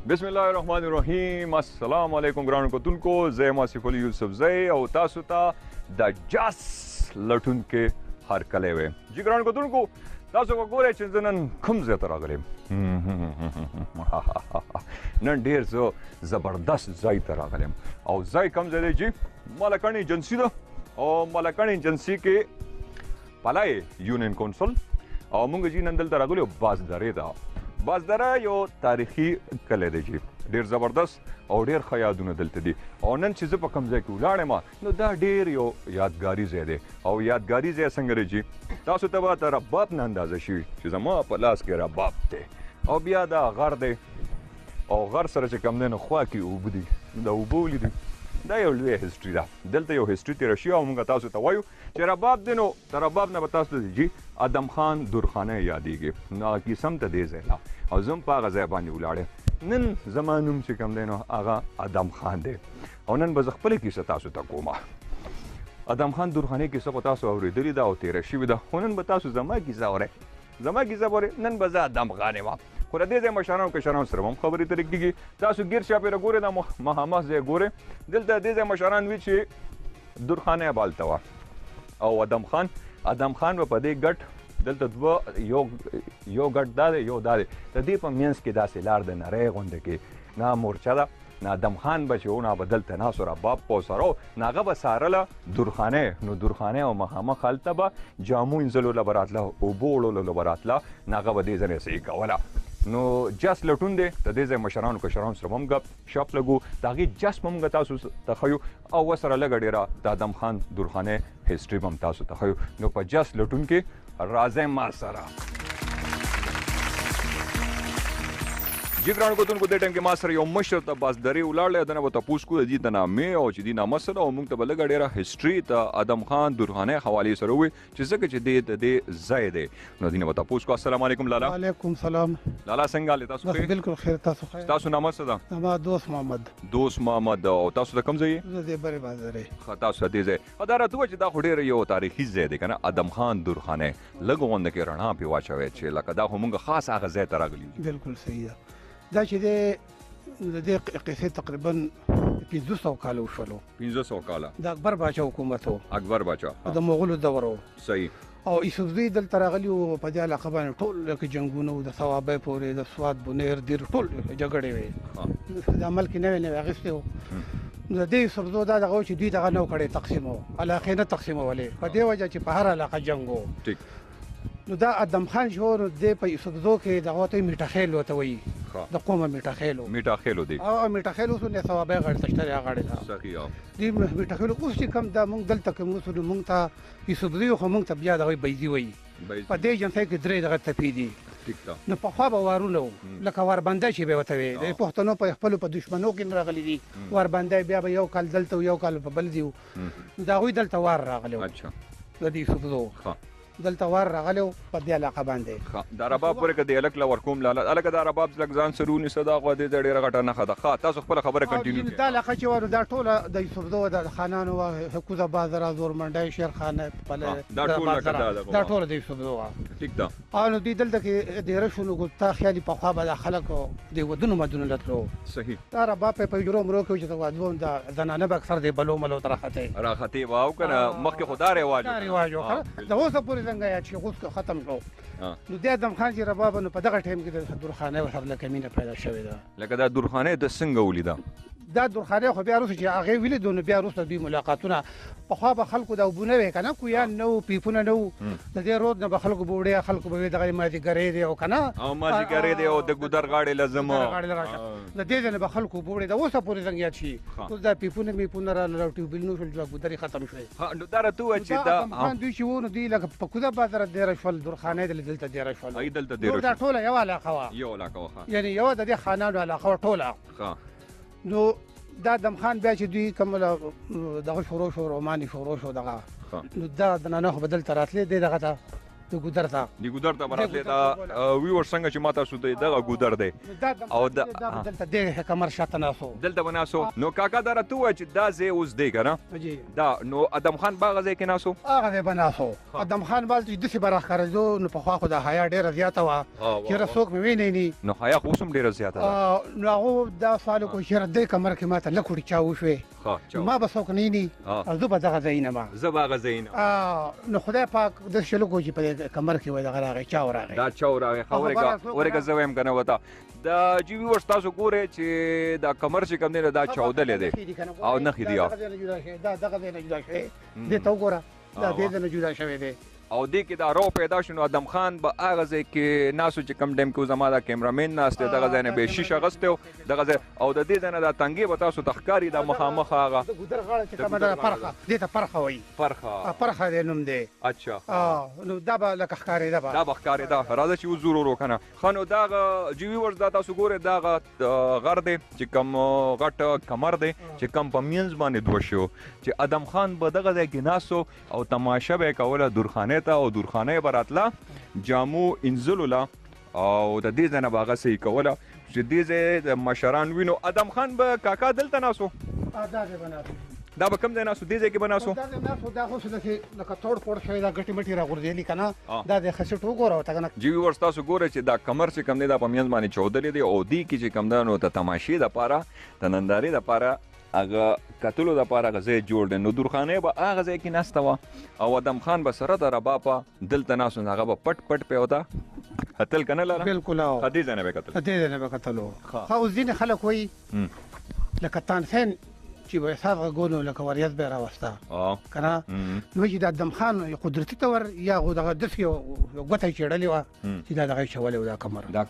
بسم الله الرحمن الرحیم. السلام علیکم ګرانو کتونکو، زه یم آصف علي یوسفزی او تاسو ته د جاس لټونکي هرکلی ویم. جی ګرانو کتونکو، تاسو به ګورئ چې زه نن کوم ځای ته راغلی یم. نن ډېر زه زبردست ځای ته راغلی یم او ځای کوم ځای دی جی؟ مالکان ایجنسي ده او مالکان ایجنسي کې پلای یونین کونسل او موږ جی نن دلته راغلي یو بازدرې ته. بازدره یو تاریخي کلی دی جی، ډېر زبردست او ډېر ښه یادونه دلته دي. او نن چې زه په کوم ځای کې ولاړ نو دا ډېر یو یادګاري ځای دی. او یادګاري ځای څنګه دی جی؟ تاسو ته به د رباب نه اندازه شي چې زما په لاس کې رباب دی او بیا دا غر دی او غر سره چې کوم دی نو خوا کې اوبه دي. دا اوبه ولیدئ، دا یو لویه هسټري ده. دلته یو هسټري تېره شوې او موږ تاسو ته وایو چې رباب دی. نو د رباب نه به تاسو ته جي ادم خان درخانۍ یادېږي. نو هغه کیسه هم ته دې ځای لا او زه هم په هغه ځای باندې ولاړ یم. نن زما نوم چې کوم دی نو هغه ادم خان دی او نن به زه خپله کیسه تاسو ته کومه. ادم خان درخانۍ کیسه خو تاسو اورېدلې ده او تېره شوې ده، خو نن به تاسو زما کیسه اورئ. زما کیسه به اورئ. نن به زه ادم خان یم خو د دې ځای مشرانو کشرانو سره هم خبرې ترې کېږي. تاسو ګیر شاپېره ګورئ، دا مخامخ ځای ګورئ. دلته د دې ځای مشران وي چې درخانۍ به هلته وه او ادم خان به په دې ګټ دلته دوه یو ګټ دا دی یو دا دی، د دې په منځ کې داسې لار د نری غونډه کې نه مورچه ده نه ادم خان به چې و نه به دلته ناست و رباب په سره نه هغه به څارله درخانۍ. نو درخانۍ او مخامخ هلته به جامو اینځلو له به راتله، اوبه وړلو له به راتله، نه هغه به دې ځای نه صحیح کوله. نو جس لټون دی د دې ځای مشرانو کشرانو سره هم ګپ شپ لګو، د هغې جس به موږ تاسو ته ښیو او ورسره لږه ډېره د ادم خان درخانۍ هسټري به هم تاسو ته ښیو. نو په جس لټون کې راځئ ما سره. جی ګرانو کتونکو، دې ټایم کې ما سره یو مشر ته بازدرې ولاړلی، د نه به تپوس کړو د دې د نامې او چې دې نامه څه ده او موږ ته به لږه ډېره هسټري د ادم خان درخانۍ حوالې سره ووایي چې ځکه چې د دې ځای دی. نو دې نه به تپوس کړو. السلام علیکم لالا. وعلیکم سلام. لالا څنګه حال دی تاسو؟ بس بالکل خیر. تاسو خیر؟ تاسو نامه څه ده؟ زما دوست محمد. دوست محمد. او تاسو د کوم ځای یې؟ زه د برې بازارې. ښه، تاسو د دې ځای. دا راته ووایه چې دا خو ډېر یو تاریخي ځای دی که نه؟ ادم خان درخانۍ لږ غونډه کې رڼا پرې واچوئ چې لکه دا خو موږ خاص هغه ځای ته راغلي یو. بالکل صحیح ده. دا چې د دې قصې تقریبا 500 کاله وشولو. 500 کاله د اکبر باچا حکومت و. اکبر باچا د مغولو دور و. صحیح. او یوسفزي دلته راغلي وو په دې علاقه باندې ټول لکه جنګونه و، د ثوابۍ پورې د سوات بنیر دیر ټول جګړې وې. د عمل کې نوې نوې اخیستې وو. د دې یوسفزو دا دغه و چې دوی دغه نه و کړی تقسیم و، علاقې نه تقسیمولې په دې وجه چې په هر علاقه جنګ و. ټیک. نو دا ادم خان چې و نو دې په یوسفزو کې دغه ته میټه خیل ورته وایي، د قومه میټه خیل و. میټه خیل دی. او میټه خیل اوس نه ثوابۍ غړ تشتري غړ ده. صحیح. دې میټه خیل اوس چې کم دا مونږ دلته کوم اوس مونږ ته یوسفزي خو مونږ ته بیا دغه بیزي وایي. په دې جنسي کې درې دغه تپې دي. ټیک ده. نو په خوا به وارونه و لکه واربنده چې به ورته وي. د پښتنو په خپلو په دشمنو کې راغلي دي واربنده، بیا به یو کال دلته و یو کال په بل ځای و. د هغوی دلته وار راغلی و. اچھا. د دې یوسفزو دلته وار راغلی و په دې علاقه باندې. دا رباب پورې که د هلک له ورکوم لاله هلکه دا رباب لږ ځان سره ونیسه، دا خو دې ځای ډېره غټه نښه ده. ښه، تاسو خپله خبره کنټینیو کړئ. دا علاقه چې وه دا ټوله د یوسفزو د خانانو وه، کوزه بازره، زورمنډی، شیرخانه، دا ټوله د یوسفزو وه. ټیک ده. او نو دوی دلته کې ډېره شو نو تا خیالي پخوا به دا خلک د ودونو مدونو له تلو. صحیح. دا رباب په حجرو مرو کې چې د واده د زنانه به اکثر د بلو ملو ته راختې به او که نه مخکې خو دا رواج و. د اوسه پورې څنګه یاد چې اوس ختم شو. نو د ادم خان چې رباب نو په دغه ټایم کې د درخانۍ ورسره لکه مینه پیدا شوې ده. لکه دا درخانۍ د څنګه ولیده؟ دا درخانۍ خو بیا وروسته چې هغې ولیدو نو بیا وروسته دوی ملاقاتونه پخوا به خلکو د اوبه نه وې که نه، کویان نه وو، پیپونه نه وو. د دې رود نه به خلکو به وړې خلکو به وې دغه مازدیګرۍ دی او که نه او مازدیګرۍ دی او د ګودر غاړې له زمه د دې ځای نه به خلکو به وړې. د اوسه پورې څنګه یاد شي. اوس دا پیپونه میپونه راغله او ټیوبیلونه شول، ګودرې ختم شوې. نو دا راته ووایه چې دا دوی چې وو نو دوی لکه په کوزه بازاره دېره شول، درخانۍ دلته دېره شول. دلته دېره دا ټوله یوه علاقه وه. یو علاقه وه. یعنې یوه د دې خانانو علاقه وه ټوله. نو دا ادم خان بیا چې دوی کوم دغه شروع شو، روماني شروع شو دغه، نو دا د نانه خو به دلته راتلې دی دغه ته د ګودر ته دی ګودر ته براتلی دا ویور څنګه چې ما تاسو ته دغه ګودر دی او دلته دغه کمر شاته ناسو دلته به ناسو نو کاکا دا راته ووایه چې دا ځای اوس دی که نه دا نو ادم خان باغ ځای کې ناسو هغه ځای به ناسو ادم خان بال چې داسې به راښکارېدو نو پخوا خو د حیا ډېره زیاته وه چېرې څوک مې وینی ني نو حیا خو اوس هم ډېره زیاته ده نو هغه دا سوال وکړو چېرې دې کمر کې ما ته لږ وړي چا وشوې ما به څوک نه ویني او زه به دغه ځای نه ما زه به هغه ځای نه نو خدای پاک داسې چلو کوي چې په کمر کې وایي دغه راغی چا ورغی دا چا ورغی ښه ورېږه زه وایم که نه ورته دا جی ویورس تاسو ګورئ چې دا کمر چې کوم دی نو دا چاودلی دی او نښې دي دا دغه ځای نه جدا شوی دې ته وګوره دا دې ځای نه جدا شوی دی او دې کې دا رو پیدا شو نو ادم خان به هغه ځای کې ناسو چې کم ټایم کې زما دا کیمرامین ناست دی دغه ځای نه به یې شیشه اغوستی و دغه ځای او د دې ځای نه دا تنګې به تاسو ته ښکاري دا مخامخ هغه د ګودر غاړه چې کومه ده پرخه دې ته پرخه وایي پرخه دی نوم دی اچھا نو دا به لکه ښکارېده به دا به ښکارېده راځه چې اوس ځو ورو که نه ښه نو دغه جي ویورس دا تاسو ګورئ دغه غر دی چې کوم غټ کمر دی چې کوم په منځ باندې دوه شو چې ادم خان به دغه ځای کې ناست او تماشه به یې کوله دورخانې ته او دورخانه یې به راتله جامو انځلو له او د دې ځای نه به هغه صحیح کوله چې دې ځای د مشران وینو ادم خان به کاکا دلته ناسو دا به کوم ځای ناسو دې ځای کې به ناسو دا خو داسې لکه توړ پوړ شوی دا ګټې مټې راغورځېلي که نه دا د خسټ وګوره ورته که نه جي ویورس تاسو ګورئ چې دا کمر چې کوم دی دا په منځ باندې چاودلی دی او دې کې چې کوم ده نو د تماشې دپاره د نندارې دپاره هغه کتلو دپاره هغه ځای جوړ دی نو دورخانه به هغه ځای کې ناسته وه او ادم خان به سره د ربابه دلته ناست نو هغه به پټ پټ پې ورته کتل که نه لاره بلکل دې ځای نه به کتل دې ځای نه به کتلو ښه اوس ځینې خلک وایي لکه تانسین چې به حساب غږونو لکه وریځ به یې راوسته که نه نو چې د ادم خان قدرتي طور یا خو دغه داسې یو ګوته یې چېړلې وه چې دا دغه یې چولی و دا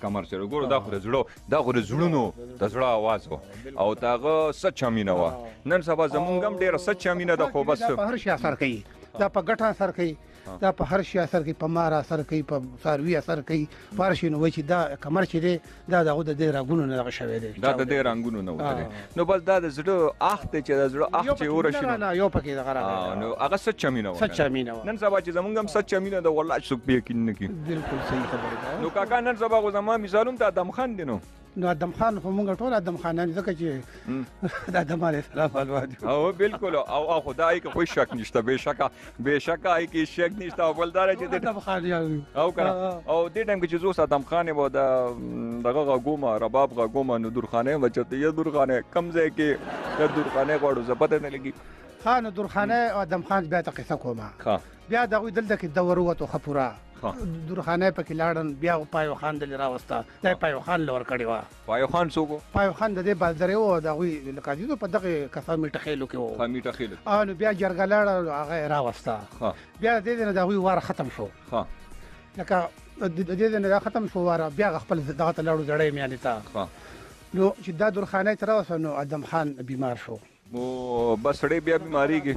کمر چې ګورو دا خو د زړو دا خو د زړونو د زړه اواز و او د هغه سچه مینه وه نن سبا زمونږ هم ډېره سچه مینه ده خو بس په هر شي اثر کوي دا په ګټه اثر کوي دا په هر شي اثر کوي په مار اثر کوي په څاروي اثر کوي په هر شي نو وایي چې دا کمر چې دی دا د هغو د دې رنګونو نه دغه شوی دی دا د دې رنګونو نه وتلی نو بس دا د زړه اخ دی چې د زړه اخ چې ورشي نه یو پکې دغه راغلی نو هغه سچه مینه وه سچه مینه وه نن سبا چې زمونږ هم سچه مینه ده والله څوک پې یقین نه کوي بلکل صحیح خبره ده نو کاکا نن سبا خو زما مثالونه ته ادم خان دی نو ادم خان خو مونږ ټول ادم خانان ځکه چې د ادم علیه السلام اولاد یو او بلکل او خدای کې کوئی شک نشته بېشکه هغې کې شک نشته او بل دا دی چې ادم خان او که او دې ټایم کې چې زه اوس ادم خان یم او دغه غږومه رباب غږومه نو دورخانه یم چې یه دورخانه کم ځای کې د دورخانې غواړو زه پته نه لګي ښه نو دورخانه او ادم خان بیا ته قصه کومه بیا د هغوی دلته کې دور ووتو ښه پوره دورخانه پکې لاړل بیا پایو خان دلې راوسته دا پایو خان له ورکړې وه پایو خان څوک و پایو خان د دې بازدرې و د هغوی لکه عزیزو په دغې کسا میټه خیلو کې و میټه خیلو نو بیا جرګه لاړه هغه یې راوسته بیا د دې نه د هغوی واره ختم شو لکه د دې نه دا ختم شو واره بیا خپل دغه ته لاړو زړی میانې ته نو چې دا دورخانه ته راوسته نو ادم خان بیمار شو بس سړی بیا بیماریږي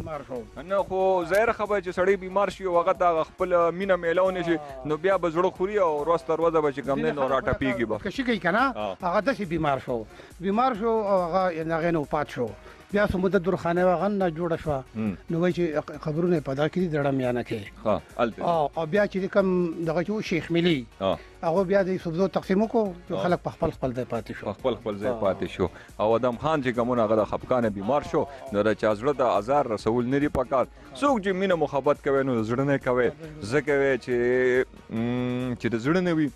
نه خو ظاهره خبره چې سړی بیمار شي او هغه ته خپل مینه میلاو شي نو بیا به زړه خوري او ورځ تر ورځه به چې کوم دی نو راټپېږي به که شي کوي که نه هغه داسې بیمار شو او هغه هغې نه وفات شو بیا څه مدت دورخانه هغه نه جوړه شوه نو وایي چې خبرونه یې پیدا کړي زړه میانه کې او بیا چې کوم دغه چې و شیخ ملي هغه بیا د سبزو تقسیم وکړو خلک په خپل ځای پاتې شو خپل ځای پاتې شو او ادم خان چې کومونه هغه د خفقانه بیمار شو نو د چا زړه د ازار رسول نه دي پکار څوک چې مینه محبت کوي نو د زړه نه کوي ځکه وی چې د زړه نه وي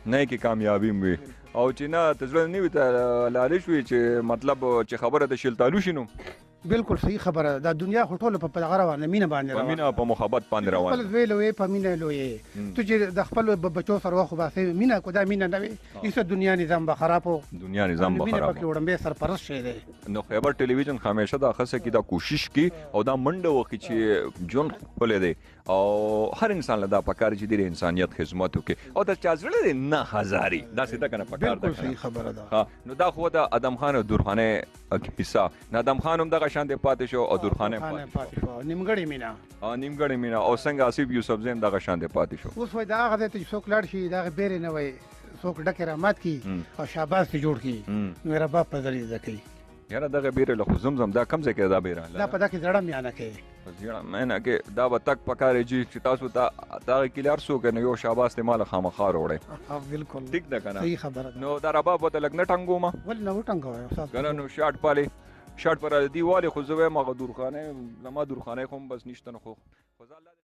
نه کې کامیابي وي او چې نه د زړه نه وي ته لالچ وي چې مطلب چې خبره د شلتالو شي نو بالکل صحیح خبره دا دنیا خو ټوله په دغه روانه مینه باندې روانه مینه په محبت باندې روانه خپل زوی لوی په مینه لوی ته چې د خپل بچو سره واخو باسي مینه کو دا مینه نه وي ایسه دنیا نظام به خرابو دنیا نظام به خرابو مینه پکې وړمبه سرپرست شه دی نو خبر ټلویزیون همیشه دا خاصه کی دا کوشش کی او دا منډه وکړي چې جون خپل دی او هر انسان له دا پکار چې د انسانیت خدمت وکړي او د چا زړه نه هزاري دا سیده کنه پکار ده بالکل صحیح خبره ده نو دا خو د ادم خان دورخانه کیسه نه ادم خان هم دغه شان دی پاتې شو او دورخانه پاتې شو نیمګړی مینا او څنګه آصف یوسف زین دغه شان دی پاتې شو اوس وای دا هغه ته څوک لاړ شي دا بیره نه وای څوک ډکه رحمت کی او شاباش ته جوړ کی نو رباب په ذریعہ ځکې یاره دغه بیره له زمزم دا کم ځای کې دا بیره دا په دغه ځړم یانه کې زیړه مینه کې دا به تک پکارې چې تاسو ته دغه کلیار سو کنه یو شاباس ته مال خامخا وروړي بالکل ټیک ده کنه صحیح خبره ده نو دا رباب ته لګ نه ټنګو ما ول نو ټنګو استاد کنه نو شارټ پالي شارټ پر دیواله خو زوی ما دورخانه لما دورخانه کوم بس نشته نو خو